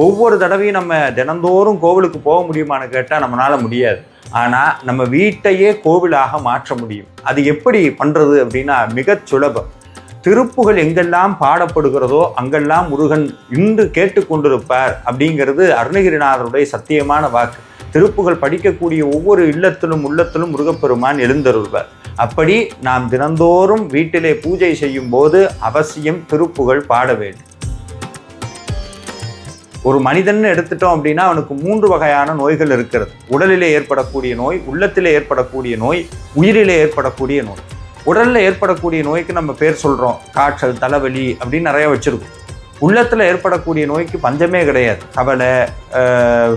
ஒவ்வொரு தடவையும் நம்ம தினந்தோறும் கோவிலுக்கு போக முடியுமான்னு கேட்டால் நம்மளால முடியாது. ஆனால் நம்ம வீட்டையே கோவிலாக மாற்ற முடியும். அது எப்படி பண்ணுறது அப்படின்னா மிகச் சுலபம். திருப்புகள் எங்கெல்லாம் பாடப்படுகிறதோ அங்கெல்லாம் முருகன் இன்று கேட்டுக்கொண்டிருப்பார் அப்படிங்கிறது அருணகிரிநாதருடைய சத்தியமான வாக்கு. திருப்புகள் படிக்கக்கூடிய ஒவ்வொரு இல்லத்திலும் உள்ளத்திலும் முருகப்பெருமான் எழுந்தருள்வார். அப்படி நாம் தினந்தோறும் வீட்டிலே பூஜை செய்யும் போது அவசியம் திருப்புகள் பாட வேண்டும். ஒரு மனிதன் எடுத்துட்டோம் அப்படின்னா அவனுக்கு 3 வகையான நோய்கள் இருக்கிறது. உடலிலே ஏற்படக்கூடிய நோய், உள்ளத்திலே ஏற்படக்கூடிய நோய், உயிரிலே ஏற்படக்கூடிய நோய். உடலில் ஏற்படக்கூடிய நோய்க்கு நம்ம பேர் சொல்கிறோம், காய்ச்சல், தலைவலி அப்படின்னு நிறைய வச்சுருக்கோம். உள்ளத்தில் ஏற்படக்கூடிய நோய்க்கு பஞ்சமே கிடையாது. கவலை,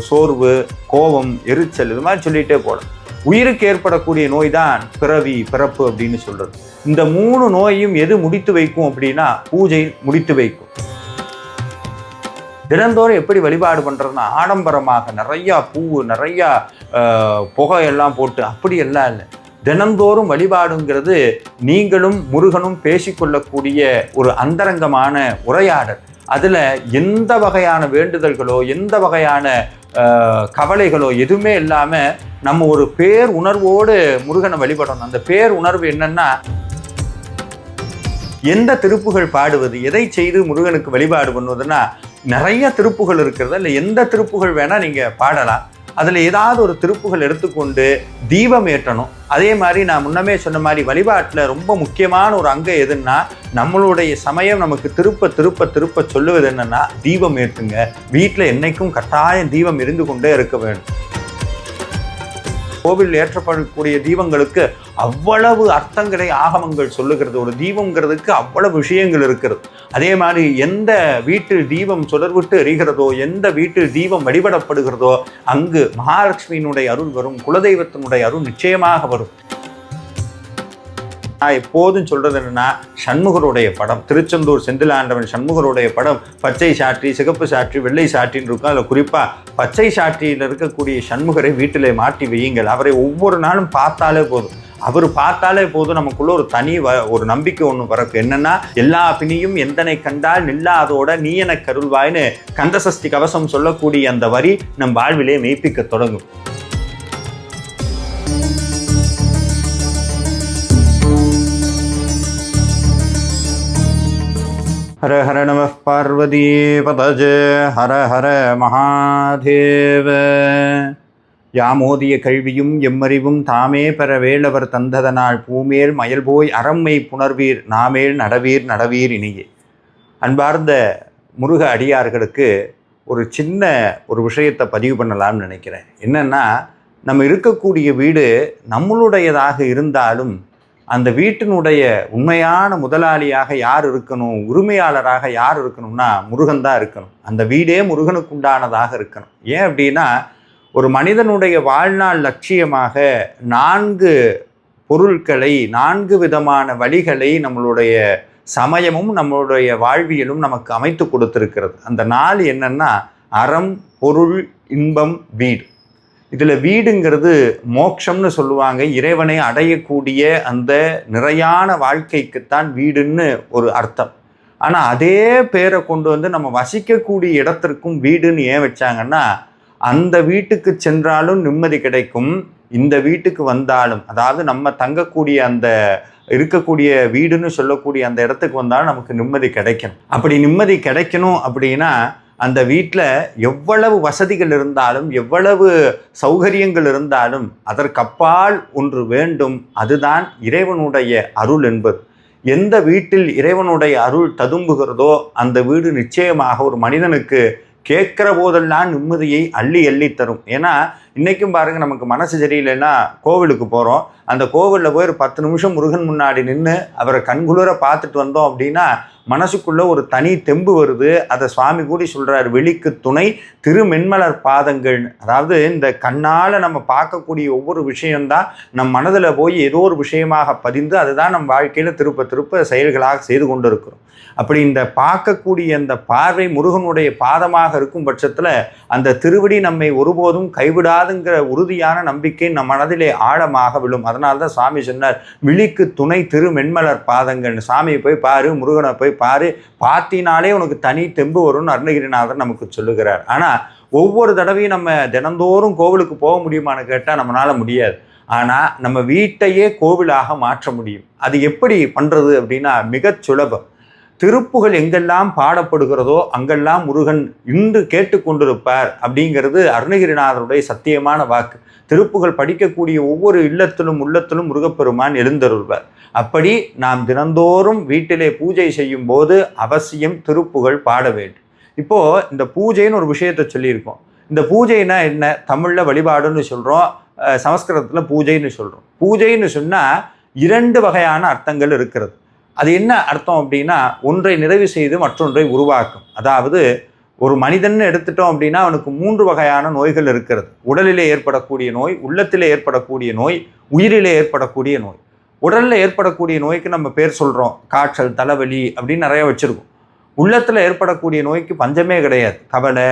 சோர்வு, கோபம், எரிச்சல், இது மாதிரி சொல்லிகிட்டே போகலாம். உயிருக்கு ஏற்படக்கூடிய நோய் தான் பிறப்பு அப்படின்னு சொல்கிறது. இந்த 3 நோயையும் எது முடித்து வைக்கும் அப்படின்னா பூஜை முடித்து வைக்கும். தினந்தோறும் எப்படி வழிபாடு பண்ணுறதுன்னா ஆடம்பரமாக நிறையா பூ, நிறையா புகையெல்லாம் போட்டு அப்படியெல்லாம் இல்லை. தினந்தோறும் வழிபாடுங்கிறது நீங்களும் முருகனும் பேசிக்கொள்ளக்கூடிய ஒரு அந்தரங்கமான உரையாடல். அதில் எந்த வகையான வேண்டுதல்களோ எந்த வகையான கவலைகளோ எதுவுமே இல்லாமல் நம்ம ஒரு பேர் உணர்வோடு முருகனை வழிபடணும். அந்த பேர் உணர்வு என்னன்னா, எந்த திருப்புகள் பாடுவது, எதை செய்து முருகனுக்கு வழிபாடு பண்ணுவதுன்னா நிறைய திருப்புகள் இருக்கிறது. இல்லை எந்த திருப்புகள் வேணால் நீங்கள் பாடலாம். அதில் ஏதாவது ஒரு திருப்புகள் எடுத்துக்கொண்டு தீபம் ஏற்றணும். அதே மாதிரி நான் முன்னமே சொன்ன மாதிரி வழிபாட்டில் ரொம்ப முக்கியமான ஒரு அங்கம் எதுன்னா, நம்மளுடைய சமயம் நமக்கு திருப்ப சொல்லுவது என்னன்னா, தீபம் ஏற்றுங்க. வீட்டில் என்னைக்கும் கட்டாயம் தீபம் இருந்து கொண்டே இருக்க வேண்டும். கோவில் ஏற்றப்படக்கூடிய தீபங்களுக்கு அவ்வளவு அர்த்தங்களை ஆகமங்கள் சொல்லுகிறது. ஒரு தீபங்கிறதுக்கு அவ்வளவு விஷயங்கள் இருக்கிறது. அதே மாதிரி எந்த வீட்டில் தீபம் சுடர்விட்டு எரிகிறதோ, எந்த வீட்டில் தீபம் வழிபடப்படுகிறதோ அங்கு மகாலட்சுமியினுடைய அருள் வரும், குலதெய்வத்தினுடைய அருள் நிச்சயமாக வரும். நான் எப்போதும் சொல்கிறது என்னென்னா, சண்முகருடைய படம், திருச்செந்தூர் செந்திலாண்டவன் சண்முகருடைய படம் பச்சை சாற்றி, சிகப்பு சாற்றி, வெள்ளை சாற்றின்னு இருக்கும். அதில் குறிப்பாக பச்சை சாற்றியில் இருக்கக்கூடிய சண்முகரை வீட்டிலே மாட்டி வையுங்கள். அவரை ஒவ்வொரு நாளும் பார்த்தாலே போதும். அவர் பார்த்தாலே போதும் நமக்குள்ள ஒரு தனி ஒரு நம்பிக்கை ஒன்று பிறக்கும். என்னன்னா, எல்லா பிணியும் எந்தனை கண்டால் நில்லாதோட நீ என கருள்வாய்னு கந்தசஷ்டி கவசம் சொல்லக்கூடிய அந்த வரி நம் வாழ்விலே மெய்ப்பிக்க தொடங்கும். ஹர ஹர நம பார்வதி பதஜ ஹர ஹர மகாதேவ. யாமோதிய கல்வியும் எம்மறிவும் தாமே பெற வேளவர் தந்ததனால் பூமேல் மயல் போய் அறம்மை புணர்வீர் நாமேல் நடவீர் இனியே. அன்பார்ந்த முருக அடியார்களுக்கு ஒரு விஷயத்தை பதிவு பண்ணலாம்னு நினைக்கிறேன். என்னென்னா, நம்ம இருக்கக்கூடிய வீடு நம்மளுடையதாக இருந்தாலும் அந்த வீட்டினுடைய உண்மையான முதலாளியாக யார் இருக்கணும், உரிமையாளராக யார் இருக்கணும்னா முருகன் தான் இருக்கணும். அந்த வீடே முருகனுக்கு உண்டானதாக இருக்கணும். ஏன் அப்படின்னா, ஒரு மனிதனுடைய வாழ்நாள் லட்சியமாக 4 பொருட்களை, 4 விதமான வழிகளை நம்மளுடைய சமயமும் நம்மளுடைய வாழ்வியலும் நமக்கு அமைத்து கொடுத்திருக்கிறது. அந்த 4 என்னன்னா, அறம், பொருள், இன்பம், வீடு. இதில் வீடுங்கிறது மோட்சம்னு சொல்லுவாங்க. இறைவனை அடையக்கூடிய அந்த நிறையான வாழ்க்கைக்குத்தான் வீடுன்னு ஒரு அர்த்தம். ஆனால் அதே பேரை கொண்டு வந்து நம்ம வசிக்கக்கூடிய இடத்திற்கும் வீடுன்னு ஏன் வச்சாங்கன்னா, அந்த வீட்டுக்கு சென்றாலும் நிம்மதி கிடைக்கும், இந்த வீட்டுக்கு வந்தாலும், அதாவது நம்ம தங்கக்கூடிய அந்த இருக்கக்கூடிய வீடுன்னு சொல்லக்கூடிய அந்த இடத்துக்கு வந்தாலும் நமக்கு நிம்மதி கிடைக்கணும். அப்படி நிம்மதி கிடைக்கணும் அப்படின்னா அந்த வீட்டில் எவ்வளவு வசதிகள் இருந்தாலும், எவ்வளவு சௌகரியங்கள் இருந்தாலும் அதற்கப்பால் ஒன்று வேண்டும். அதுதான் இறைவனுடைய அருள் என்பது. எந்த வீட்டில் இறைவனுடைய அருள் ததும்புகிறதோ அந்த வீடு நிச்சயமாக ஒரு மனிதனுக்கு கேட்குற போதெல்லாம் நிம்மதியை அள்ளி தரும். ஏன்னா இன்றைக்கும் பாருங்கள், நமக்கு மனசு சரியில்லைன்னா கோவிலுக்கு போகிறோம். அந்த கோவிலில் போய் ஒரு 10 நிமிஷம் முருகன் முன்னாடி நின்று அவரை கண்குளிர பார்த்துட்டு வந்தோம் அப்படின்னா மனசுக்குள்ள ஒரு தனி தெம்பு வருது. அதை சுவாமி கூடி சொல்கிறார், வெளிக்கு துணை திருமென்மலர் பாதங்கள். அதாவது இந்த கண்ணால் நம்ம பார்க்கக்கூடிய ஒவ்வொரு விஷயம்தான் நம் மனதில் போய் ஏதோ ஒரு விஷயமாக பதிந்து அதுதான் நம் வாழ்க்கையில் திருப்ப செயல்களாக செய்து கொண்டு இருக்கிறோம். அப்படி இந்த பார்க்கக்கூடிய அந்த பார்வை முருகனுடைய பாதமாக இருக்கும் பட்சத்தில் அந்த திருவடி நம்மை ஒருபோதும் கைவிடாது முடியாதுங்கிற உறுதியான நம்பிக்கை நம் மனதிலே ஆழமாக விழும். அதனால்தான் சுவாமி சொன்னார், விழிக்கு துணை திரு மென்மலர் பாதங்கள். சாமியை போய் பாரு, முருகனை போய் பாரு, பார்த்தினாலே உனக்கு தனி தெம்பு வரும்னு அருணகிரிநாதர் நமக்கு சொல்லுகிறார். ஆனால் ஒவ்வொரு தடவையும் நம்ம தினந்தோறும் கோவிலுக்கு போக முடியுமான்னு கேட்டால் நம்மளால முடியாது. ஆனால் நம்ம வீட்டையே கோவிலாக மாற்ற முடியும். அது எப்படி பண்ணுறது அப்படின்னா மிகச் சுலபம். திருப்புகள் எங்கெல்லாம் பாடப்படுகிறதோ அங்கெல்லாம் முருகன் இன்று கேட்டுக்கொண்டிருப்பார் அப்படிங்கிறது அருணகிரிநாதருடைய சத்தியமான வாக்கு. திருப்புகள் படிக்கக்கூடிய ஒவ்வொரு இல்லத்திலும் உள்ளத்திலும் முருகப்பெருமான் எழுந்தருள்வார். அப்படி நாம் தினந்தோறும் வீட்டிலே பூஜை செய்யும் போது அவசியம் திருப்புகள் பாட வேண்டும். இப்போது இந்த பூஜைன்னு ஒரு விஷயத்தை சொல்லியிருக்கோம். இந்த பூஜைனா என்ன? தமிழில் வழிபாடுன்னு சொல்கிறோம், சமஸ்கிருதத்தில் பூஜைன்னு சொல்கிறோம். பூஜைன்னு சொன்னால் 2 வகையான அர்த்தங்கள் இருக்கிறது. அது என்ன அர்த்தம் அப்படின்னா, ஒன்றை நிறைவு செய்து மற்றொன்றை உருவாக்கும். அதாவது ஒரு மனிதன் எடுத்துட்டோம் அப்படின்னா அவனுக்கு 3 வகையான நோய்கள் இருக்கிறது. உடலிலே ஏற்படக்கூடிய நோய், உள்ளத்திலே ஏற்படக்கூடிய நோய், உயிரிலே ஏற்படக்கூடிய நோய். உடலில் ஏற்படக்கூடிய நோய்க்கு நம்ம பேர் சொல்கிறோம், காய்ச்சல், தலைவலி அப்படின்னு நிறைய வச்சுருக்கோம். உள்ளத்தில் ஏற்படக்கூடிய நோய்க்கு பஞ்சமே கிடையாது. கவலை,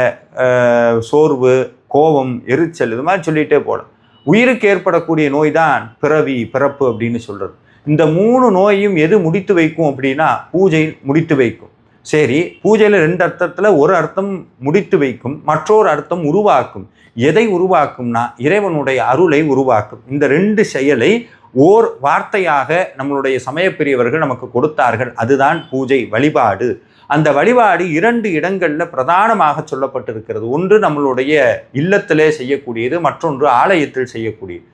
சோர்வு, கோபம், எரிச்சல், இது மாதிரி சொல்லிகிட்டே போகலாம். உயிருக்கு ஏற்படக்கூடிய நோய் தான் பிறப்பு அப்படின்னு சொல்கிறது. இந்த 3 நோயும் எது முடித்து வைக்கும் அப்படின்னா பூஜை முடித்து வைக்கும். சரி, பூஜையில் 2 அர்த்தத்தில் ஒரு அர்த்தம் முடித்து வைக்கும், மற்றொரு அர்த்தம் உருவாக்கும். எதை உருவாக்கும்னா இறைவனுடைய அருளை உருவாக்கும். இந்த 2 செயலை ஓர் வார்த்தையாக நம்மளுடைய சமயப்பிரியவர்கள் நமக்கு கொடுத்தார்கள். அதுதான் பூஜை வழிபாடு. அந்த வழிபாடு 2 இடங்களில் பிரதானமாக சொல்லப்பட்டிருக்கிறது. ஒன்று நம்மளுடைய இல்லத்திலே செய்யக்கூடியது, மற்றொன்று ஆலயத்தில் செய்யக்கூடியது.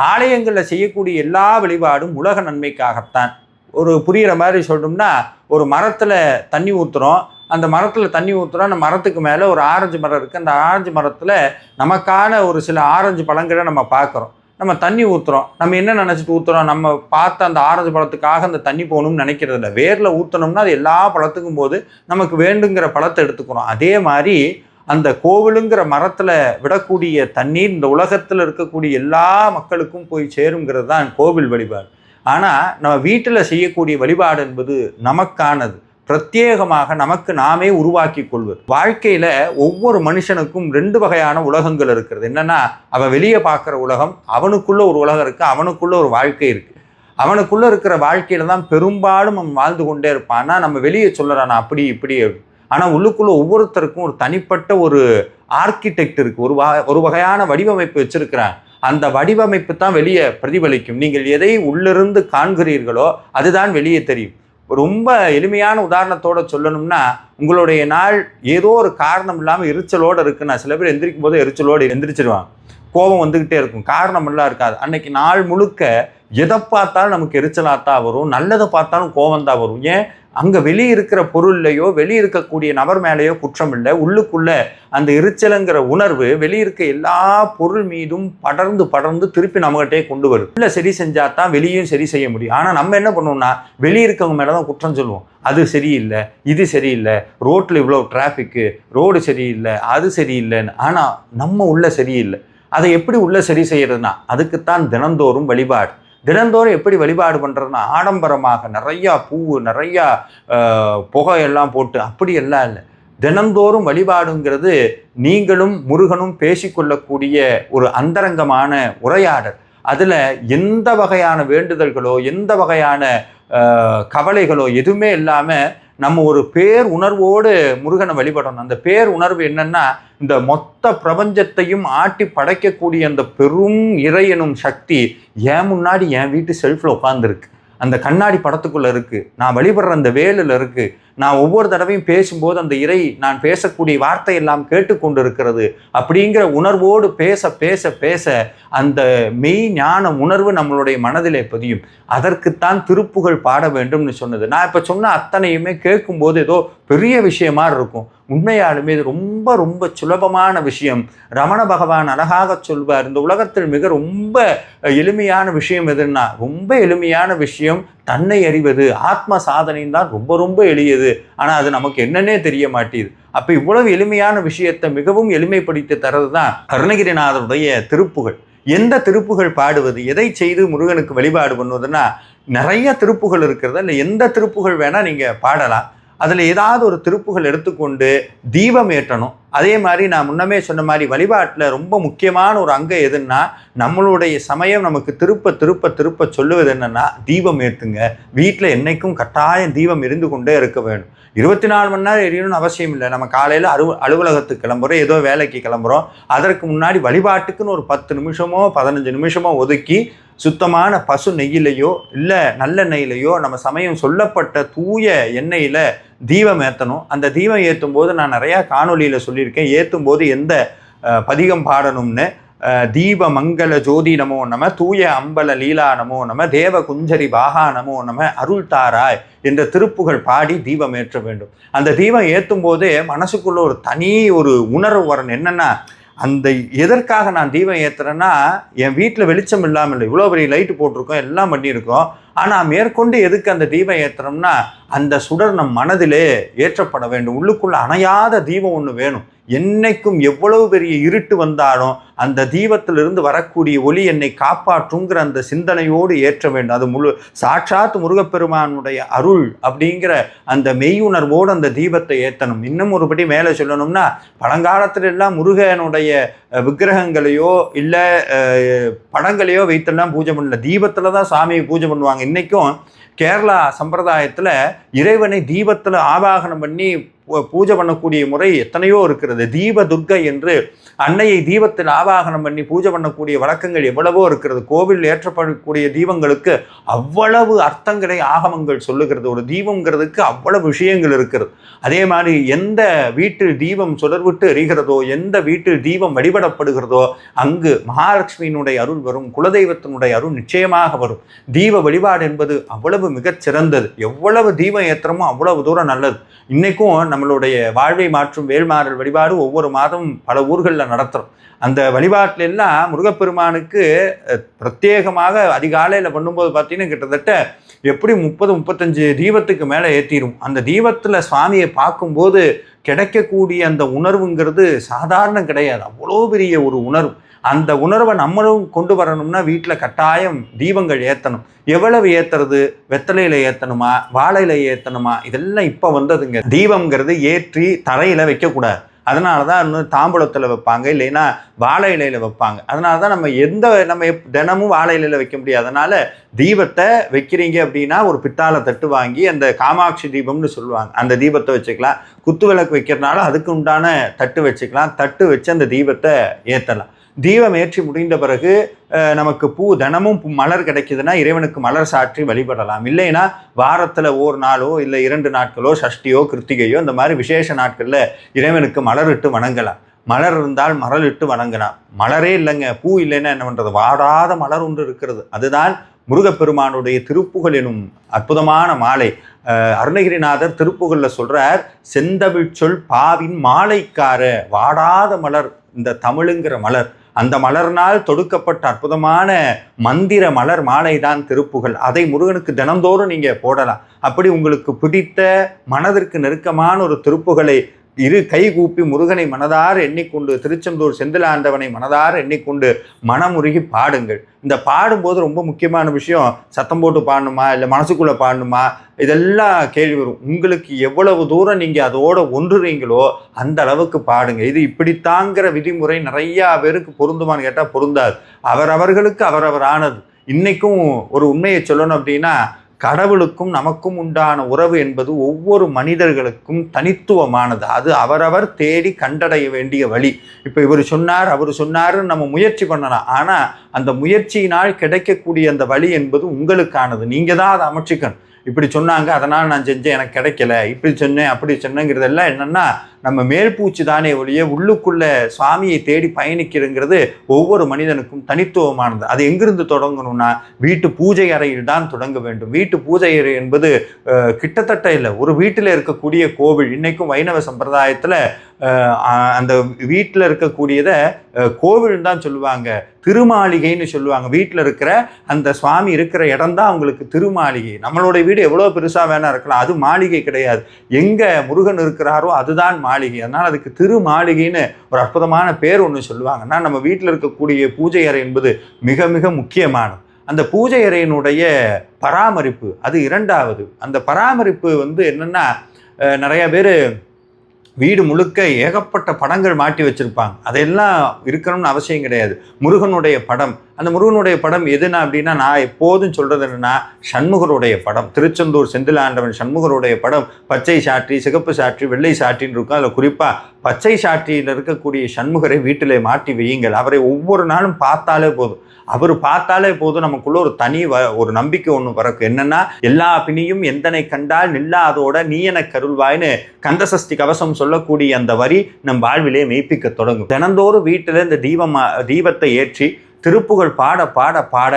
ஆலயங்களில் செய்யக்கூடிய எல்லா வழிபாடும் உலக நன்மைக்காகத்தான். ஒரு புரிகிற மாதிரி சொல்லணும்னா, ஒரு மரத்தில் தண்ணி ஊற்றுறோம், அந்த மரத்தில் தண்ணி ஊற்றுறோம், அந்த மரத்துக்கு மேலே ஒரு ஆரஞ்சு மரம் இருக்குது. அந்த ஆரஞ்சு மரத்தில் நமக்கான ஒரு சில ஆரஞ்சு பழங்களை நம்ம பார்க்குறோம். நம்ம தண்ணி ஊற்றுறோம், நம்ம என்ன நினச்சிட்டு ஊற்றுறோம்? நம்ம பார்த்த அந்த ஆரஞ்சு பழத்துக்காக அந்த தண்ணி போகணும்னு நினைக்கிறது இல்லை. வேரில் ஊற்றணும்னா அது எல்லா பழத்துக்கும் போது நமக்கு வேண்டுங்கிற பழத்தை எடுத்துக்கிறோம். அதே மாதிரி அந்த கோவிலுங்கிற மரத்தில் விடக்கூடிய தண்ணீர் இந்த உலகத்தில் இருக்கக்கூடிய எல்லா மக்களுக்கும் போய் சேருங்கிறது தான் கோவில் வழிபாடு. ஆனால் நம்ம வீட்டில் செய்யக்கூடிய வழிபாடு என்பது நமக்கானது, பிரத்யேகமாக நமக்கு நாமே உருவாக்கி கொள்வது. வாழ்க்கையில் ஒவ்வொரு மனுஷனுக்கும் 2 வகையான உலகங்கள் இருக்கிறது. என்னென்னா, அவன் வெளியே பார்க்குற உலகம், அவனுக்குள்ள ஒரு உலகம் இருக்குது, அவனுக்குள்ள ஒரு வாழ்க்கை இருக்குது. அவனுக்குள்ளே இருக்கிற வாழ்க்கையில் தான் பெரும்பாலும் அவன் வாழ்ந்து கொண்டே இருப்பான். ஆனால் நம்ம வெளியே சொல்லறான் அப்படி இப்படி. ஆனால் உள்ளுக்குள்ளே ஒவ்வொருத்தருக்கும் ஒரு தனிப்பட்ட ஒரு ஆர்கிடெக்ட் இருக்குது, ஒரு வகையான வடிவமைப்பு வச்சுருக்கிறான். அந்த வடிவமைப்பு தான் வெளியே பிரதிபலிக்கும். நீங்கள் எதை உள்ளிருந்து காண்கிறீர்களோ அதுதான் வெளியே தெரியும். ரொம்ப எளிமையான உதாரணத்தோடு சொல்லணும்னா, உங்களுடைய நாள் ஏதோ ஒரு காரணம் இல்லாமல் எரிச்சலோடு இருக்குன்னா, சில பேர் எந்திரிக்கும் போது எரிச்சலோடு எந்திரிச்சிடுவாங்க, கோபம் வந்துக்கிட்டே இருக்கும், காரணமெல்லாம் இருக்காது. அன்னைக்கு நாள் முழுக்க எதை பார்த்தாலும் நமக்கு எரிச்சலாத்தான் வரும், நல்லதை பார்த்தாலும் கோபம் தான் வரும். ஏன்? அங்கே வெளியே இருக்கிற பொருள்லையோ வெளியே இருக்கக்கூடிய நபர் மேலேயோ குற்றம் இல்லை, உள்ளுக்குள்ள அந்த எரிச்சலுங்கிற உணர்வு வெளியிருக்க எல்லா பொருள் மீதும் படர்ந்து திருப்பி நம்மகிட்டே கொண்டு வரும். இல்லை சரி செஞ்சால் தான் வெளியும் சரி செய்ய முடியும். ஆனால் நம்ம என்ன பண்ணுவோம்னா, வெளியே இருக்கவங்க மேலே தான் குற்றம் சொல்லுவோம். அது சரியில்லை, இது சரியில்லை, ரோட்டில் இவ்வளோ டிராஃபிக்கு, ரோடு சரியில்லை, அது சரியில்லைன்னு. ஆனால் நம்ம உள்ள சரியில்லை. அதை எப்படி உள்ள சரி செய்யறதுனா, அதுக்குத்தான் தினந்தோறும் வழிபாடு. தினந்தோறும் எப்படி வழிபாடு பண்ணுறதுன்னா, ஆடம்பரமாக நிறையா பூ, நிறையா புகையெல்லாம் போட்டு அப்படியெல்லாம் இல்லை. தினந்தோறும் வழிபாடுங்கிறது நீங்களும் முருகனும் பேசிக்கொள்ளக்கூடிய ஒரு அந்தரங்கமான உரையாடல். அதில் எந்த வகையான வேண்டுதல்களோ எந்த வகையான கவலைகளோ எதுவுமே இல்லாமல் நம்ம ஒரு பேர் உணர்வோடு முருகனை வழிபடணும். அந்த பேர் உணர்வு என்னன்னா, இந்த மொத்த பிரபஞ்சத்தையும் ஆட்டி படைக்கக்கூடிய அந்த பெரும் இறை எனும் சக்தி என் முன்னாடி என் வீட்டு செல்ஃபில் உட்காந்துருக்கு, அந்த கண்ணாடி படத்துக்குள்ளே இருக்குது, நான் வழிபடுற அந்த வேலில் இருக்குது. நான் ஒவ்வொரு தடவையும் பேசும்போது அந்த இறை நான் பேசக்கூடிய வார்த்தை எல்லாம் கேட்டுக்கொண்டு இருக்கிறது அப்படிங்கிற உணர்வோடு பேச பேச பேச அந்த மெய் ஞான உணர்வு நம்மளுடைய மனதிலே பதியும். அதற்குத்தான் திருப்புகழ் பாட வேண்டும்னு சொன்னது. நான் இப்போ சொன்ன அத்தனையுமே கேட்கும்போது ஏதோ பெரிய விஷயமா இருக்கும். உண்மையாலுமே இது ரொம்ப ரொம்ப சுலபமான விஷயம். ரமண பகவான் அழகாக சொல்வார், இந்த உலகத்தில் மிக ரொம்ப எளிமையான விஷயம் எதுன்னா, ரொம்ப எளிமையான விஷயம் தன்னை அறிவது, ஆத்ம சாதனையும் தான் ரொம்ப ரொம்ப எளியது. ஆனால் அது நமக்கு என்னன்னே தெரிய மாட்டேது. அப்போ இவ்வளவு எளிமையான விஷயத்தை மிகவும் எளிமைப்படுத்தி தரது தான் அருணகிரிநாதருடைய திருப்புகழ். எந்த திருப்புகழ் பாடுவது, எதை செய்து முருகனுக்கு வழிபாடு பண்ணுவதுன்னா, நிறைய திருப்புகழ் இருக்கிறது. இல்லை எந்த திருப்புகழ் வேணால் நீங்கள் பாடலாம். அதில் ஏதாவது ஒரு திருப்புகள் எடுத்துக்கொண்டு தீபம் ஏற்றணும். அதே மாதிரி நான் முன்னமே சொன்ன மாதிரி வழிபாட்டில் ரொம்ப முக்கியமான ஒரு அங்கம் எதுன்னா, நம்மளுடைய சமயம் நமக்கு திருப்ப திருப்ப திருப்ப சொல்லுவது என்னென்னா, தீபம் ஏற்றுங்க. வீட்டில் என்றைக்கும் கட்டாயம் தீபம் எரிந்து கொண்டே இருக்க வேணும். 24 மணி நேரம் எரியணும்னு அவசியம் இல்லை. நம்ம காலையில் அலுவலகத்துக்கு கிளம்புறோம், ஏதோ வேலைக்கு கிளம்புறோம், அதற்கு முன்னாடி வழிபாட்டுக்குன்னு ஒரு 10 நிமிஷமோ 15 நிமிஷமோ ஒதுக்கி சுத்தமான பசு நெய்யிலையோ இல்லை நல்ல நெய்யிலையோ நம்ம சமயம் சொல்லப்பட்ட தூய எண்ணெயில் தீபம் ஏற்றணும். அந்த தீபம் ஏற்றும் போது நான் நிறையா காணொலியில் சொல்லியிருக்கேன். ஏற்றும் போது எந்த பதிகம் பாடணும்னு, தீப மங்கள ஜோதி நமோ நம, தூய அம்பல லீலா நமோ நம, தேவ குஞ்சரி பாகா நமோ நம, அருள் தாராய் என்ற திருப்புகள் பாடி தீபம் ஏற்ற வேண்டும். அந்த தீபம் ஏற்றும் போதே மனசுக்குள்ள ஒரு தனி ஒரு உணர்வு வரணும். என்னென்னா, அந்த எதற்காக நான் தீபம் ஏற்றுறேன்னா, என் வீட்டில் வெளிச்சம் இல்லாமல் இல்லை, இவ்வளோ பெரிய லைட்டு போட்டிருக்கோம், எல்லாம் பண்ணியிருக்கோம், ஆனால் மேற்கொண்டு எதுக்கு அந்த தீபம் ஏற்றுறோம்னா, அந்த சுடர் நம் மனதிலே ஏற்றப்பட வேண்டும். உள்ளுக்குள்ள அணையாத தீபம் ஒன்று வேணும். என்னைக்கும் எவ்வளவு பெரிய இருட்டு வந்தாலும் அந்த தீபத்திலிருந்து வரக்கூடிய ஒளி என்னை காப்பாற்றுங்கிற அந்த சிந்தனையோடு ஏற்ற வேண்டும். அது சாட்சாத் முருகப்பெருமானுடைய அருள் அப்படிங்கிற அந்த மெய்யுணர்வோடு அந்த தீபத்தை ஏற்றணும். இன்னும் ஒருபடி மேலே சொல்லணும்னா, பழங்காலத்துல எல்லாம் முருகனுடைய விக்கிரகங்களையோ இல்லை படங்களையோ வைத்தெல்லாம் பூஜை பண்ணல, தீபத்தில் தான் சாமியை பூஜை பண்ணுவாங்க. இன்றைக்கும் கேரளா சம்பிரதாயத்தில் இறைவனை தீபத்தில் ஆவாகனம் பண்ணி பூஜை பண்ணக்கூடிய முறை எத்தனையோ இருக்கிறது. தீப துர்க்கை என்று அன்னையை தீபத்தில் ஆவாகனம் பண்ணி பூஜை பண்ணக்கூடிய வழக்கங்கள் எவ்வளவோ இருக்கிறது. கோவில் ஏற்றப்படக்கூடிய தீபங்களுக்கு அவ்வளவு அர்த்தங்களை ஆகமங்கள் சொல்லுகிறது. ஒரு தீபங்கிறதுக்கு அவ்வளவு விஷயங்கள் இருக்கிறது. அதே மாதிரி எந்த வீட்டில் தீபம் சுடர்விட்டு எரிகிறதோ, எந்த வீட்டில் தீபம் வழிபடப்படுகிறதோ, அங்கு மகாலட்சுமியினுடைய அருள் வரும், குலதெய்வத்தினுடைய அருள் நிச்சயமாக வரும். தீப வழிபாடு என்பது அவ்வளவு மிகச் சிறந்தது. எவ்வளவு தீபம் ஏற்றமோ அவ்வளவு தூரம் நல்லது. இன்னைக்கும் நம்மளுடைய வாழ்வை மாற்றும் வேல்மாறல் வழிபாடு ஒவ்வொரு மாதமும் பல ஊர்களில் நடத்துகிறோம். அந்த வழிபாட்டில எல்லாம் முருகப்பெருமானுக்கு பிரத்யேகமாக அதிகாலையில் பண்ணும்போது பார்த்தீங்கன்னா கிட்டத்தட்ட எப்படி 30-35 தீபத்துக்கு மேலே ஏற்றிடும். அந்த தீபத்தில் சுவாமியை பார்க்கும்போது கிடைக்கக்கூடிய அந்த உணர்வுங்கிறது சாதாரணம் கிடையாது. அவ்வளோ பெரிய ஒரு உணர்வு. அந்த உணர்வை நம்மளும் கொண்டு வரணும்னா வீட்டில் கட்டாயம் தீபங்கள் ஏற்றணும். எவ்வளவு ஏற்றுறது? வெத்தலையில் ஏற்றணுமா, வாழையில் ஏற்றணுமா, இதெல்லாம் இப்போ வந்ததுங்க. தீபம்ங்கிறது ஏற்றி தரையில் வைக்கக்கூடாது. அதனால தான் இன்னும் தாம்பூலத்தில் வைப்பாங்க, இல்லைன்னா வாழை இலையில் வைப்பாங்க. அதனால தான் நம்ம தினமும் வாழை இலையில் வைக்க முடியாது. அதனால் தீபத்தை வைக்கிறீங்க அப்படின்னா ஒரு பித்தாளை தட்டு வாங்கி அந்த காமாட்சி தீபம்னு சொல்லுவாங்க, அந்த தீபத்தை வச்சுக்கலாம். குத்து விளக்கு வைக்கிறதுனால அதுக்கு உண்டான தட்டு வச்சுக்கலாம். தட்டு வச்சு அந்த தீபத்தை ஏற்றலாம். தீபம் ஏற்றி முடிந்த பிறகு நமக்கு தினமும் மலர் கிடைக்குதுன்னா இறைவனுக்கு மலர் சாற்றி வழிபடலாம். இல்லைன்னா வாரத்தில் ஒரு நாளோ இல்லை 2 நாட்களோ, சஷ்டியோ கிருத்திகையோ இந்த மாதிரி விசேஷ நாட்களில் இறைவனுக்கு மலர் இட்டு வணங்கலாம். மலர் இருந்தால் மலர் இட்டு வணங்கலாம். மலரே இல்லைங்க, பூ இல்லைன்னா என்ன பண்ணுறது? வாடாத மலர் ஒன்று இருக்கிறது. அதுதான் முருகப்பெருமானுடைய திருப்புகழ் எனும் அற்புதமான மாலை. அருணகிரிநாதர் திருப்புகழில் சொல்றார், செந்தமிழ் சொல் பாவின் மாலைக்கார வாடாத மலர் இந்த தமிழுங்கிற மலர். அந்த மலர்னால் தொடுக்கப்பட்ட அற்புதமான மந்திர மலர் மாலை தான் திருப்புகழ். அதை முருகனுக்கு தினந்தோறும் நீங்கள் போடலாம். அப்படி உங்களுக்கு பிடித்த மனதிற்கு நெருக்கமான ஒரு திருப்புகழை கை கூப்பி முருகனை மனதார எண்ணிக்கொண்டு, திருச்செந்தூர் செந்திலாண்டவனை மனதார எண்ணிக்கொண்டு மனமுருகி பாடுங்கள். இந்த பாடும்போது ரொம்ப முக்கியமான விஷயம், சத்தம் போட்டு பாடணுமா இல்லை மனசுக்குள்ளே பாடணுமா, இதெல்லாம் கேள்வி வரும். உங்களுக்கு எவ்வளவு தூரம் நீங்கள் அதோட ஒன்றுறீங்களோ அந்த அளவுக்கு பாடுங்க. இது இப்படித்தாங்கிற விதிமுறை நிறையா பேருக்கு பொருந்துமான்னு கேட்டால் பொருந்தாது. அவரவர்களுக்கு அவரவரானது. இன்றைக்கும் ஒரு உண்மையை சொல்லணும் அப்படின்னா, கடவுளுக்கும் நமக்கும் உண்டான உறவு என்பது ஒவ்வொரு மனிதர்களுக்கும் தனித்துவமானது. அது அவரவர் தேடி கண்டடைய வேண்டிய வழி. இப்போ இவர் சொன்னார், அவர் சொன்னாருன்னு நம்ம முயற்சி பண்ணலாம். ஆனால் அந்த முயற்சியினால் கிடைக்கக்கூடிய அந்த வழி என்பது உங்களுக்கானது. நீங்கள் தான் அதை அமைச்சிக்கணும். இப்படி சொன்னாங்க அதனால் நான் செஞ்சேன், எனக்கு கிடைக்கல, இப்படி சொன்னேன் அப்படி சொன்னேங்கிறதெல்லாம் என்னென்னா நம்ம மேல் பூச்சி தானே ஒழிய உள்ளுக்குள்ள சுவாமியை தேடி பயணிக்கிறங்கிறது ஒவ்வொரு மனிதனுக்கும் தனித்துவமானது. அது எங்கிருந்து தொடங்கணும்னா வீட்டு பூஜை அறையில் தான் தொடங்க வேண்டும். வீட்டு பூஜை அறை என்பது கிட்டத்தட்ட இல்லை, ஒரு வீட்டில் இருக்கக்கூடிய கோவில். இன்னைக்கும் வைணவ சம்பிரதாயத்தில் அந்த வீட்டில் இருக்கக்கூடியதை கோவில் தான் சொல்லுவாங்க, திருமாளிகைன்னு சொல்லுவாங்க. வீட்டில் இருக்கிற அந்த சுவாமி இருக்கிற இடம் தான் அவங்களுக்கு திருமாளிகை. நம்மளுடைய வீடு எவ்வளோ பெருசாக வேணா இருக்கலாம், அது மாளிகை கிடையாது. எங்கே முருகன் இருக்கிறாரோ அதுதான் மாளிகை. அதனால் அதுக்கு திருமாளிகைன்னு ஒரு அற்புதமான பேர் ஒன்று சொல்லுவாங்கன்னா, நம்ம வீட்டில் இருக்கக்கூடிய பூஜை அறை என்பது மிக மிக முக்கியமானது. அந்த பூஜை அறையினுடைய பராமரிப்பு அது இரண்டாவது. அந்த பராமரிப்பு என்னென்னா, நிறைய பேர் வீடு முழுக்க ஏகப்பட்ட படங்கள் மாட்டி வச்சுருப்பாங்க. அதெல்லாம் இருக்கணும்னு அவசியம் கிடையாது. முருகனுடைய படம், அந்த முருகனுடைய படம் எதுனா அப்படின்னா, நான் எப்போதும் சொல்கிறது என்னென்னா, சண்முகருடைய படம், திருச்செந்தூர் செந்திலாண்டவன் சண்முகருடைய படம் பச்சை சாற்றி, சிகப்பு சாற்றி, வெள்ளை சாற்றின்னு இருக்கும். அதில் குறிப்பாக பச்சை சாற்றியில் இருக்கக்கூடிய சண்முகரை வீட்டிலே மாட்டி வையுங்கள். அவரை ஒவ்வொரு நாளும் பார்த்தாலே போதும். அவர் பார்த்தாலே போதும் நமக்குள்ள ஒரு தனி ஒரு நம்பிக்கை ஒன்று பிறக்கும். என்னன்னா, எல்லா பிணியும் எந்தனை கண்டால் நில்லாதோட நீ என கருள்வாய்னு கந்தசஷ்டி கவசம் சொல்லக்கூடிய அந்த வரி நம் வாழ்விலே மெய்ப்பிக்க தொடங்கும். தினந்தோறும் வீட்டில் இந்த தீபத்தை ஏற்றி திருப்புகழ் பாட பாட பாட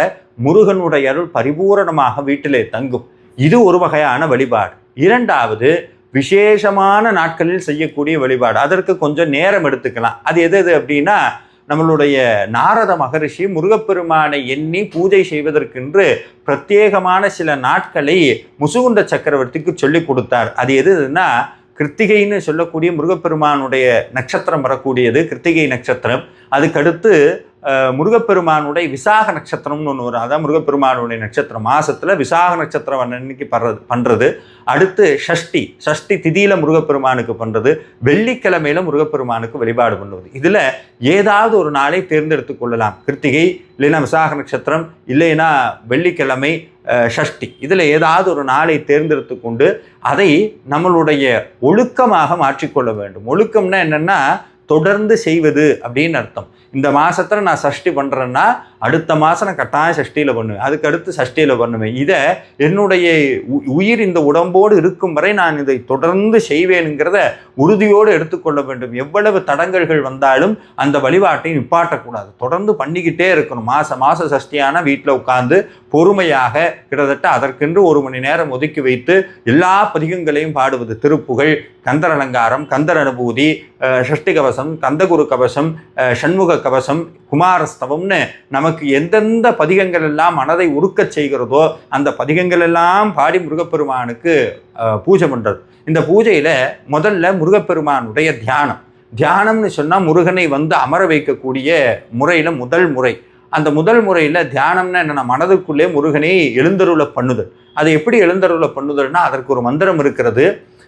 முருகனுடைய அருள் பரிபூரணமாக வீட்டிலே தங்கும். இது ஒரு வகையான வழிபாடு. இரண்டாவது, விசேஷமான நாட்களில் செய்யக்கூடிய வழிபாடு. அதற்கு கொஞ்சம் நேரம் எடுத்துக்கலாம். அது எது அப்படின்னா, நம்மளுடைய நாரத மகரிஷி முருகப்பெருமானை எண்ணி பூஜை செய்வதற்கென்று பிரத்யேகமான சில நாட்களை முசுகுந்த சக்கரவர்த்திக்கு சொல்லி கொடுத்தார். அது எதுன்னா, கிருத்திகைன்னு சொல்லக்கூடிய முருகப்பெருமானுடைய நட்சத்திரம் வரக்கூடியது கிருத்திகை நட்சத்திரம். அதுக்கடுத்து முருகப்பெருமானுடைய விசாக நட்சத்திரம்னு ஒன்று வரும். அதான் முருகப்பெருமானுடைய நட்சத்திரம். மாதத்தில் விசாக நட்சத்திரம் அன்னைக்கு பண்ணுறது. அடுத்து சஷ்டி திதியில் முருகப்பெருமானுக்கு பண்ணுறது. வெள்ளிக்கிழமையில் முருகப்பெருமானுக்கு வழிபாடு பண்ணுவது. இதில் ஏதாவது ஒரு நாளை தேர்ந்தெடுத்து கொள்ளலாம். கிருத்திகை இல்லைன்னா விசாக நட்சத்திரம், இல்லைன்னா வெள்ளிக்கிழமை, சஷ்டி, இதில் ஏதாவது ஒரு நாளை தேர்ந்தெடுத்து கொண்டு அதை நம்மளுடைய ஒழுக்கமாக மாற்றிக்கொள்ள வேண்டும். ஒழுக்கம்னா என்னென்னா, தொடர்ந்து செய்வது அப்படின்னு அர்த்தம். இந்த மாதத்தில் நான் சஷ்டி பண்ணுறேன்னா அடுத்த மாதம் நான் கட்டாயம் சஷ்டியில் பண்ணுவேன், அதுக்கு அடுத்து சஷ்டியில் பண்ணுவேன். இதை என்னுடைய உயிர் இந்த உடம்போடு இருக்கும் வரை நான் இதை தொடர்ந்து செய்வேனுங்கிறத உறுதியோடு எடுத்துக்கொள்ள வேண்டும். எவ்வளவு தடங்கல்கள் வந்தாலும் அந்த வழிபாட்டை நிப்பாட்டக்கூடாது, தொடர்ந்து பண்ணிக்கிட்டே இருக்கணும். மாத சஷ்டியான வீட்டில் உட்கார்ந்து பொறுமையாக கிட்டத்தட்ட அதற்கென்று 1 மணி நேரம் ஒதுக்கி வைத்து எல்லா பதிகங்களையும் பாடுவது. திருப்புகழ், கந்தர் அலங்காரம், கந்தர் அனுபூதி, சஷ்டி கவசம், கந்தகுரு கவசம், சண்முக கவசம், குமாரஸ்தவம்னு நமக்கு எந்தெந்த பதிகங்கள் எல்லாம் மனதை உருக்கச் செய்கிறதோ அந்த பதிகங்கள் எல்லாம் பாடி முருகப்பெருமானுக்கு பூஜை பண்ணுறது. இந்த பூஜையில் முதல்ல முருகப்பெருமானுடைய தியானம்னு சொன்னால் முருகனை அமர வைக்கக்கூடிய முறையில் முதல் முறை. அந்த முதல் முறையில் தியானம்னா என்னென்ன, மனதுக்குள்ளே முருகனை எழுந்தருள பண்ணுதல். அதை எப்படி எழுந்தருள பண்ணுதல்னா, அதற்கு ஒரு மந்திரம் இருக்கிறது.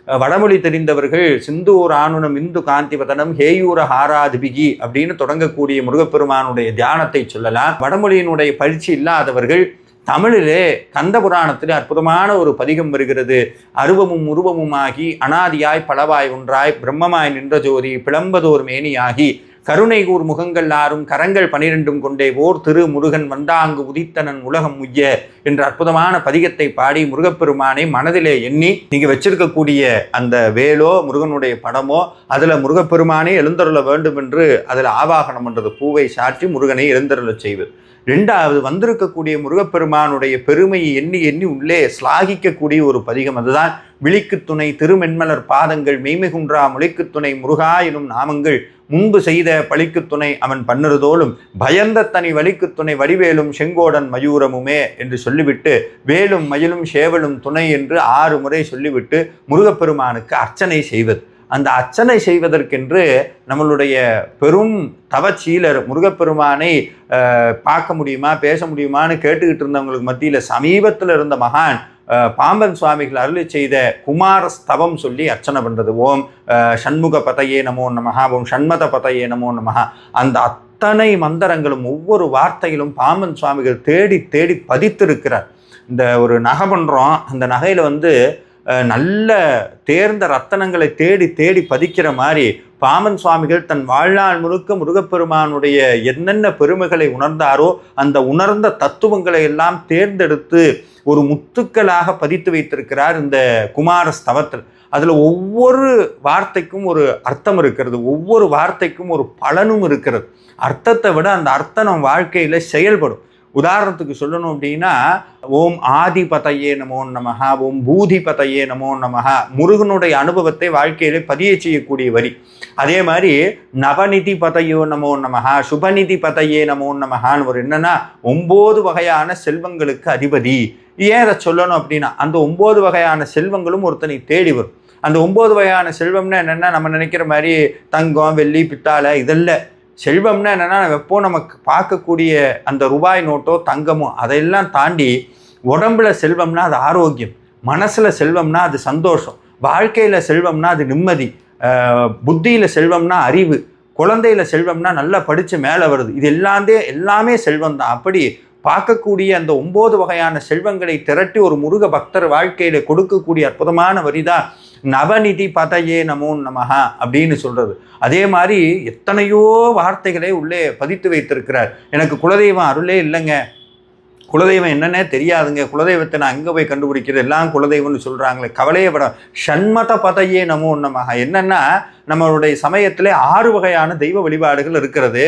வடமொழி தெரிந்தவர்கள் சிந்தூர் ஆனுனம் இந்து காந்திவதனம் ஹேயூர ஹாராதிபிகி அப்படின்னு தொடங்கக்கூடிய முருகப்பெருமானுடைய தியானத்தை சொல்லலாம். வடமொழியினுடைய பயிற்சி இல்லாதவர்கள் தமிழிலே கந்த புராணத்தில் அற்புதமான ஒரு பதிகம் வருகிறது. அருவமும் உருவமுமாகி அனாதியாய் பலவாய் ஒன்றாய் பிரம்மமாய் நின்ற ஜோதி பிளம்பதோர் மேனியாகி கருணை கூர் முகங்கள் ஆறும் கரங்கள் 12 கொண்டே ஓர் திரு முருகன் வந்தாங்கு உதித்தனன் உலகம் உய்ய என்ற அற்புதமான பதிகத்தை பாடி முருகப்பெருமானை மனதிலே எண்ணி நீங்க வச்சிருக்கக்கூடிய அந்த வேலோ முருகனுடைய படமோ அதில் முருகப்பெருமானே எழுந்தருள வேண்டும் என்று அதில் ஆவாகனம் என்றது பூவை சாற்றி முருகனை எழுந்தருள செய்வது. ரெண்டாவது, வந்திருக்கக்கூடிய முருகப்பெருமானுடைய பெருமையை எண்ணி எண்ணி உள்ளே ஸ்லாகிக்கக்கூடிய ஒரு பதிகம். அதுதான் விழிக்கு துணை திருமென்மலர் பாதங்கள் மெய்மிகுன்றா முளைக்கு துணை முருகா எனும் நாமங்கள் முன்பு செய்த பழிக்கு துணை அவன் பன்னிருதோளும் பயந்த தனி வலிக்கு துணை வடிவேலும் செங்கோடன் மயூரமுமே என்று சொல்லிவிட்டு வேலும் மயிலும் சேவலும் துணை என்று 6 முறை சொல்லிவிட்டு முருகப்பெருமானுக்கு அர்ச்சனை செய்வது. அந்த அர்ச்சனை செய்வதற்கென்று நம்மளுடைய பெரும் தவச்சீலர் முருகப்பெருமானை பார்க்க முடியுமா பேச முடியுமான்னு கேட்டுக்கிட்டு இருந்தவங்களுக்கு மத்தியில் சமீபத்தில் இருந்த மகான் பாம்பன் சுவாமிகள் அருளி செய்த குமாரஸ்தவம் சொல்லி அர்ச்சனை பண்ணுறது. ஓம் சண்முக பதையே நமோ நமஹா, ஓம் சண்மத பதையே நமோ நமஹா. அந்த அத்தனை மந்திரங்களும் ஒவ்வொரு வார்த்தையிலும் பாம்பன் சுவாமிகள் தேடி தேடி பதித்திருக்கிறார். இந்த ஒரு நகை பண்ணுறோம், அந்த நகையில் நல்ல தேர்ந்த ரத்தனங்களை தேடி தேடி பதிக்கிற மாதிரி பாம்பன் சுவாமிகள் தன் வாழ்நாள் முழுக்க முருகப்பெருமானுடைய என்னென்ன பெருமைகளை உணர்ந்தாரோ அந்த உணர்ந்த தத்துவங்களை எல்லாம் தேர்ந்தெடுத்து ஒரு முத்துக்களாக பதித்து வைத்திருக்கிறார் இந்த குமாரஸ்தவத்தில். அதில் ஒவ்வொரு வார்த்தைக்கும் ஒரு அர்த்தம் இருக்கிறது, ஒவ்வொரு வார்த்தைக்கும் ஒரு பலனும் இருக்கிறது. அர்த்தத்தை விட அந்த அர்த்தம் நம் வாழ்க்கையில் செயல்படும். உதாரணத்துக்கு சொல்லணும் அப்படின்னா, ஓம் ஆதிபதையே நமோ நமஹா, ஓம் பூதிபதையே நமோ நமஹா, முருகனுடைய அனுபவத்தை வாழ்க்கையிலே பதிய செய்யக்கூடிய வரி. அதே மாதிரி நவநிதி பதையோ நமோ நமஹா, சுபநிதி பதையே நமோ நமஹான்னு ஒரு என்னன்னா 9 வகையான செல்வங்களுக்கு அதிபதி. ஏன் அதை சொல்லணும் அப்படின்னா, அந்த 9 வகையான செல்வங்களும் ஒருத்தனை தேடி வரும். அந்த 9 வகையான செல்வம்னா என்னென்னா, நம்ம நினைக்கிற மாதிரி தங்கம் வெள்ளி பித்தாளை இதெல்லாம் செல்வம்னா என்னென்னா, எப்போ நமக்கு பார்க்கக்கூடிய அந்த ரூபாய் நோட்டோ தங்கமோ அதையெல்லாம் தாண்டி உடம்புல செல்வம்னா அது ஆரோக்கியம், மனசில் செல்வம்னா அது சந்தோஷம், வாழ்க்கையில் செல்வம்னா அது நிம்மதி, புத்தியில் செல்வம்னா அறிவு, குழந்தையில் செல்வம்னா நல்லா படித்து மேலே வருது. இது எல்லாமே செல்வம் தான். அப்படி பார்க்கக்கூடிய அந்த 9 வகையான செல்வங்களை திரட்டி ஒரு முருக பக்தர் வாழ்க்கையில கொடுக்கக்கூடிய அற்புதமான வரிதான் நவநிதி பதயே நமோ நமஹா அப்படின்னு சொல்றது. அதே மாதிரி எத்தனையோ வார்த்தைகளை உள்ளே பதித்து வைத்திருக்கிறார். எனக்கு குலதெய்வம் அருளே இல்லைங்க, குலதெய்வம் என்னன்னே தெரியாதுங்க, குலதெய்வத்தை நான் அங்கே போய் கண்டுபிடிக்கிறது, எல்லாம் குலதெய்வம்னு சொல்கிறாங்களே, கவலையே பட ஷண்மத பதையே நமோ நமஹா. என்னன்னா நம்மளுடைய சமயத்திலே 6 வகையான தெய்வ வழிபாடுகள் இருக்கிறது.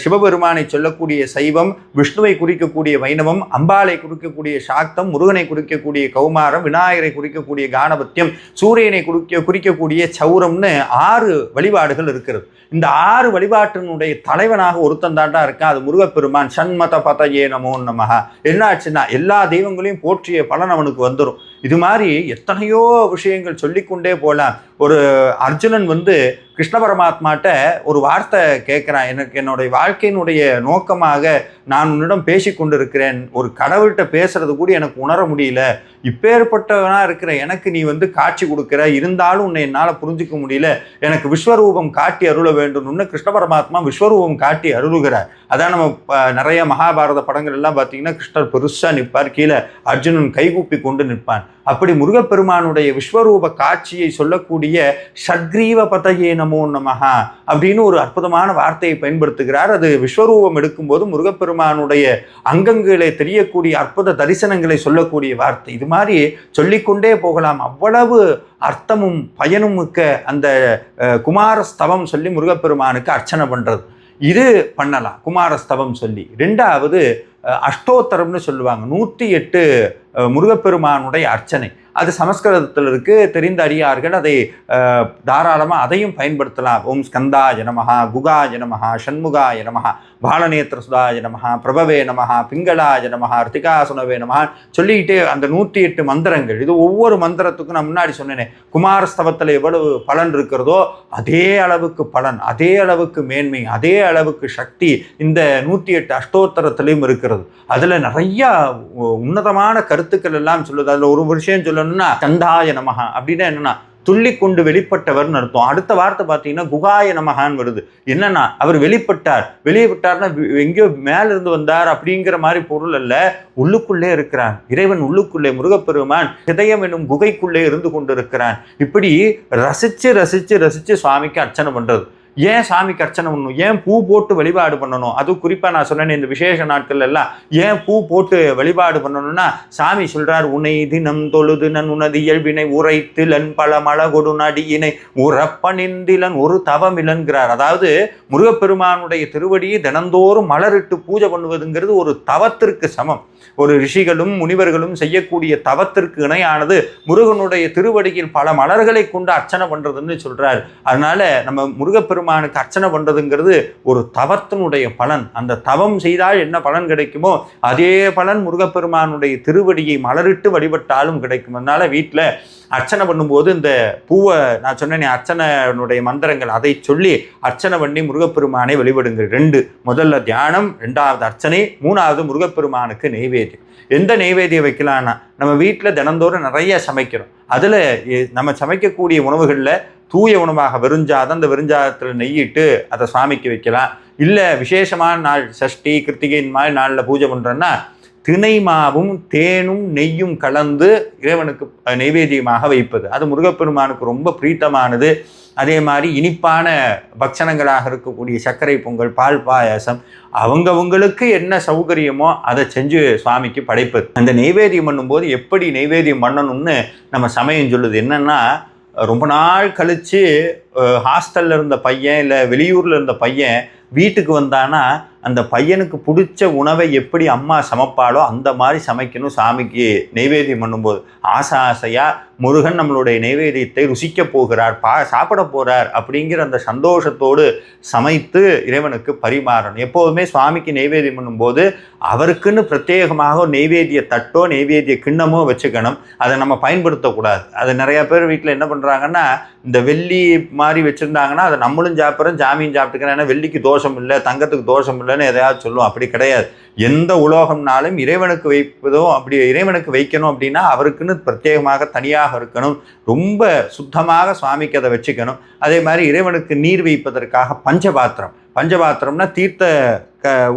சிவபெருமானை சொல்லக்கூடிய சைவம், விஷ்ணுவை குறிக்கக்கூடிய வைணவம், அம்பாளை குறிக்கக்கூடிய சாக்தம், முருகனை குறிக்கக்கூடிய கௌமாரம், விநாயகரை குறிக்கக்கூடிய கானபத்தியம், சூரியனை குறிக்கக்கூடிய சௌரம்னு 6 வழிபாடுகள் இருக்கிறது. இந்த 6 வழிபாட்டினுடைய தலைவனாக ஒருத்தன் தாண்டா இருக்கான், அது முருகப்பெருமான். ஷண்மத பதயே நமோ நமஹா. என்ன ஆச்சுன்னா எல்லா தெய்வங்களையும் போற்றிய பலன் அவனுக்கு வந்துடும். இது மாதிரி எத்தனையோ விஷயங்கள் சொல்லிக்கொண்டே போகலாம். ஒரு அர்ஜுனன் கிருஷ்ண பரமாத்மாட்ட ஒரு வார்த்தை கேட்குறான், எனக்கு என்னுடைய வாழ்க்கையினுடைய நோக்கமாக நான் உன்னிடம் பேசி கொண்டிருக்கிறேன், ஒரு கடவுள்கிட்ட பேசுறது கூட எனக்கு உணர முடியல, இப்பேற்பட்டவனா இருக்கிற எனக்கு நீ காட்சி கொடுக்குற, இருந்தாலும் உன்னை என்னால் புரிஞ்சிக்க முடியல, எனக்கு விஸ்வரூபம் காட்டி அருள வேண்டும்னு கிருஷ்ண பரமாத்மா விஸ்வரூபம் காட்டி அருளுகிறார். அதான் நம்ம நிறைய மகாபாரத படங்கள் எல்லாம் பார்த்தீங்கன்னா கிருஷ்ணர் பெருசாக நிற்பார், கீழே அர்ஜுனன் கைகூப்பி கொண்டு நிற்பான். அப்படி முருகப்பெருமானுடைய விஸ்வரூப காட்சியை சொல்லக்கூடிய ஷட்கிரீவ பதயே நமோ நமஹா அப்படின்னு ஒரு அற்புதமான வார்த்தையை பயன்படுத்துகிறார். அது விஸ்வரூபம் எடுக்கும்போது முருகப்பெருமானுடைய அங்கங்களை தெரியக்கூடிய அற்புத தரிசனங்களை சொல்லக்கூடிய வார்த்தை. இது மாதிரி சொல்லிக்கொண்டே போகலாம். அவ்வளவு அர்த்தமும் பயனும் மிக்க அந்த குமாரஸ்தவம் சொல்லி முருகப்பெருமானுக்கு அர்ச்சனை பண்றது, இது பண்ணலாம் குமாரஸ்தவம் சொல்லி. 2வது அஷ்டோத்தரம்னு சொல்லுவாங்க, 108 முருகப்பெருமானுடைய அர்ச்சனை. அது சமஸ்கிருதத்தில் இருக்கு, தெரிந்த அடியார்கள் அதை தாராளமாக அதையும் பயன்படுத்தலாம். ஓம் ஸ்கந்தாய நமஹா, குகாய நமஹா, ஷண்முகாய நமஹா, பாலநேத்திர சுதாய நமஹா, பிரபவே நமஹா, பிங்களாய நமஹா, ரித்திகாசுனவே நமஹா சொல்லிக்கிட்டே அந்த 108 மந்திரங்கள். இது ஒவ்வொரு மந்திரத்துக்கும் நான் முன்னாடி சொன்னேனே, குமாரஸ்தவத்தில் எவ்வளவு பலன் இருக்கிறதோ அதே அளவுக்கு பலன், அதே அளவுக்கு மேன்மை, அதே அளவுக்கு சக்தி இந்த 108 அஷ்டோத்தரத்திலையும் இருக்கிறது. அதில் நிறைய உன்னதமான கருத்துக்கள் எல்லாம் சொல்லுது. அதில் ஒரு விஷயம் சொல்லணும்னா கந்தாய நமஹா அப்படின்னா என்னன்னா துள்ளி கொண்டு வெளிப்பட்டவர்னு அர்த்தம். அடுத்த வார்த்தை பார்த்தீங்கன்னா குகாய நமகான்னு வருது. என்னன்னா அவர் வெளிப்பட்டார்னா எங்கேயோ மேலிருந்து வந்தார் அப்படிங்கிற மாதிரி பொருள் அல்ல, உள்ளுக்குள்ளே இருக்கிறான் இறைவன், உள்ளுக்குள்ளே முருகப்பெருமான் ஹிருதயம் என்னும் குகைக்குள்ளே இருந்து கொண்டு இருக்கிறான். இப்படி ரசிச்சு ரசிச்சு ரசிச்சு சுவாமிக்கு அர்ச்சனை பண்றது. ஏன் சாமிக்கு அர்ச்சனை பண்ணணும், ஏன் பூ போட்டு வழிபாடு பண்ணணும்? அது குறிப்பாக நான் சொன்னேன், இந்த விசேஷ நாட்கள் எல்லாம் ஏன் பூ போட்டு வழிபாடு பண்ணணும்னா சாமி சொல்றார், உனை தினம் தொழுது நன் உனது இயல்பினை உரைத்திலன் பல மழ கொடு நடியினை உறப்பணிந்திலன் ஒரு தவமிலன்கிறார். அதாவது முருகப்பெருமானுடைய திருவடியை தினந்தோறும் மலரிட்டு பூஜை பண்ணுவதுங்கிறது ஒரு தவத்திற்கு சமம். ஒரு ரிஷிகளும் முனிவர்களும் செய்யக்கூடிய தவத்திற்கு இணையானது முருகனுடைய திருவடியில் பல மலர்களை கொண்டு அர்ச்சனை பண்றதுன்னு சொல்றார். அதனால நம்ம முருகப்பெருமானுக்கு அர்ச்சனை பண்றதுங்கிறது ஒரு தவத்தினுடைய பலன். அந்த தவம் செய்தால் என்ன பலன் கிடைக்குமோ அதே பலன் முருகப்பெருமானுடைய திருவடியை மலரிட்டு வழிபட்டாலும் கிடைக்கும். அதனால வீட்டில் அர்ச்சனை பண்ணும்போது இந்த பூவை நான் சொன்னேன் அர்ச்சனையுடைய மந்திரங்கள் அதை சொல்லி அர்ச்சனை பண்ணி முருகப்பெருமானை வழிபடுங்கள். 2, முதல்ல தியானம், 2வது அர்ச்சனை, 3வது முருகப்பெருமானுக்கு நெய்வேத்தியம். எந்த நெய்வேத்தியம் வைக்கலான்னா, நம்ம வீட்டில் தினந்தோறும் நிறைய சமைக்கிறோம், அதில் நம்ம சமைக்கக்கூடிய உணவுகளில் தூய உணவாக வெறுஞ்சாதம், அந்த வெறுஞ்சாதத்தில் நெய்யிட்டு அதை சுவாமிக்கு வைக்கலாம். இல்லை விசேஷமான நாள் சஷ்டி கிருத்திகையின் மாதிரி நாளில் பூஜை பண்ணுறோன்னா திணை மாவும் தேனும் நெய்யும் கலந்து இறைவனுக்கு நைவேத்தியமாக வைப்பது, அது முருகப்பெருமானுக்கு ரொம்ப பிரீத்தமானது. அதே மாதிரி இனிப்பான பக்ஷணங்களாக இருக்கக்கூடிய சர்க்கரை பொங்கல், பால் பாயாசம், அவங்கவுங்களுக்கு என்ன சௌகரியமோ அதை செஞ்சு சுவாமிக்கு படைப்பது. அந்த நெய்வேத்தியம் பண்ணும்போது எப்படி நெய்வேத்தியம் பண்ணணும்னு நம்ம சமயம் சொல்லுது. என்னன்னா, ரொம்ப நாள் கழித்து ஹாஸ்டலில் இருந்த பையன் இல்லை வெளியூரில் இருந்த பையன் வீட்டுக்கு வந்தானா அந்த பையனுக்கு பிடிச்ச உணவை எப்படி அம்மா சமைப்பாலோ அந்த மாதிரி சமைக்கணும் சாமிக்கு நெய்வேத்தியம் பண்ணும்போது. ஆசையாக முருகன் நம்மளுடைய நெய்வேத்தியத்தை ருசிக்க போகிறார், சாப்பிட போகிறார் அப்படிங்கிற அந்த சந்தோஷத்தோடு சமைத்து இறைவனுக்கு பரிமாறணும். எப்போதுமே சுவாமிக்கு நெய்வேத்தியம் பண்ணும்போது அவருக்குன்னு பிரத்யேகமாக நெய்வேத்திய தட்டோ நெய்வேத்திய கிண்ணமோ வச்சுக்கணும். அதை நம்ம பயன்படுத்தக்கூடாது. அது நிறையா பேர் வீட்டில் என்ன பண்ணுறாங்கன்னா, இந்த வெள்ளி மாதிரி வச்சுருந்தாங்கன்னா அதை நம்மளும் சாப்பிட்றோம், ஜாமியும் சாப்பிட்டுக்கிறேன், ஏன்னா வெள்ளிக்கு தோஷம் இல்லை, தங்கத்துக்கு தோஷம் இல்லை இல்லைன்னு எதையாவது சொல்லுவோம். அப்படி கிடையாது. எந்த உலோகம்னாலும் இறைவனுக்கு வைப்பதோ அப்படி இறைவனுக்கு வைக்கணும் அப்படின்னா அவருக்குன்னு பிரத்யேகமாக தனியாக இருக்கணும். ரொம்ப சுத்தமாக சுவாமிக்கு அதை வச்சுக்கணும். அதே மாதிரி இறைவனுக்கு நீர் வைப்பதற்காக பஞ்சபாத்திரம்னா தீர்த்த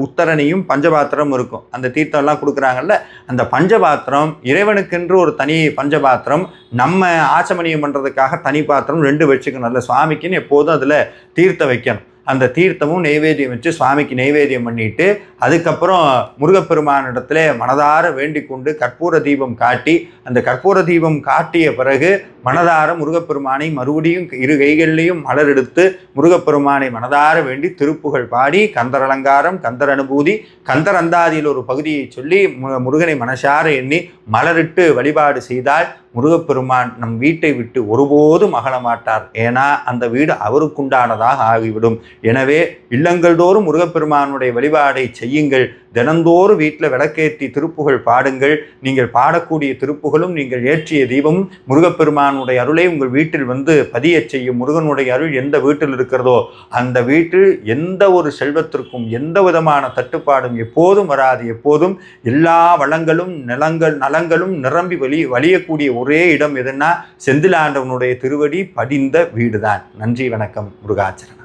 உத்தரணியும் பஞ்சபாத்திரம் இருக்கும். அந்த தீர்த்தம்லாம் கொடுக்குறாங்கல்ல, அந்த பஞ்சபாத்திரம் இறைவனுக்கென்று ஒரு தனி பஞ்சபாத்திரம், நம்ம ஆச்சமணியம் பண்ணுறதுக்காக தனி பாத்திரம் 2 வச்சுக்கணும். அதில் சுவாமிக்குன்னு எப்போதும் அதில் தீர்த்தம் வைக்கணும். அந்த தீர்த்தமும் நெய்வேத்தியம் வச்சு சுவாமிக்கு நெய்வேத்தியம் பண்ணிட்டு அதுக்கப்புறம் முருகப்பெருமானிடத்துல மனதார வேண்டிக் கொண்டு கற்பூர தீபம் காட்டி, அந்த கற்பூர தீபம் காட்டிய பிறகு மனதார முருகப்பெருமானை மறுபடியும் 2 கைகள்லையும் மலர் எடுத்து முருகப்பெருமானை மனதார வேண்டி திருப்புகழ் பாடி கந்தர் அலங்காரம், கந்தர் அனுபூதி, கந்தர் அந்தாதியில் ஒரு பகுதியை சொல்லி முருகனை மனசார எண்ணி மலரிட்டு வழிபாடு செய்தால் முருகப்பெருமான் நம் வீட்டை விட்டு ஒருபோதும் அகல மாட்டார். ஏன்னா அந்த வீடு அவருக்குண்டானதாக ஆகிவிடும். எனவே இல்லங்கள் தோறும் முருகப்பெருமானுடைய வழிபாடை செய்யுங்கள். தினந்தோறும் வீட்டில் விளக்கேற்றி திருப்புகழ் பாடுங்கள். நீங்கள் பாடக்கூடிய திருப்புகளும் நீங்கள் ஏற்றிய தீபமும் முருகப்பெருமானுடைய அருளை உங்கள் வீட்டில் வந்து பதிய செய்யும். முருகனுடைய அருள் எந்த வீட்டில் இருக்கிறதோ அந்த வீட்டில் எந்த ஒரு செல்வத்திற்கும் எந்த விதமான தட்டுப்பாடும் எப்போதும் வராது. எப்போதும் எல்லா வளங்களும் நலங்களும் நிரம்பி வழியக்கூடிய ஒரே இடம் எதுன்னா செந்திலாண்டவனுடைய திருவடி படிந்த வீடுதான். நன்றி, வணக்கம், முருகாச்சரணம்.